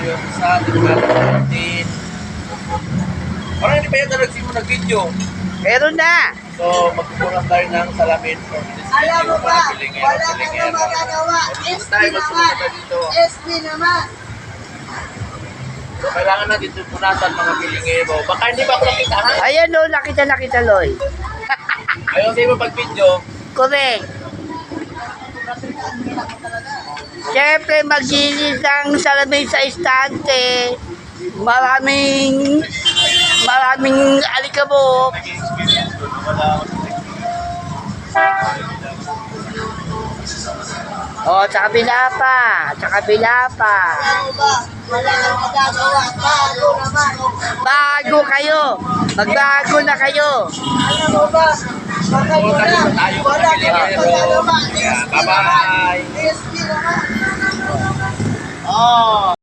yung isa, natin. Parang hindi pa yata nag-video. Meron na. So, magkukulang tayo ng salamin for this video. Alam mo ba, wala ka Pilingero. na magagawa. SP Tayo naman. magsumunod na dito. SP naman. So, kailangan natin ito punatan mga pilingero. Baka hindi ba ako nakita, ha? Ayan o, nakita Loy. Ayaw sa'yo mag-video. Correct. Siyempre, maglinis ng salamin sa istante. Maraming alikabok. Nag-experience ko. Wala ako O, sa kabila pa. Sa kabila pa. Alam mo ba, wala kang magagawa. Bago naman. Bago kayo. Magbago na kayo. Alam mo ba, baka So, mo na. tayo mga Wala kang pilingero. magagawa. Yeah, SP naman. bye-bye. SP naman. Oh.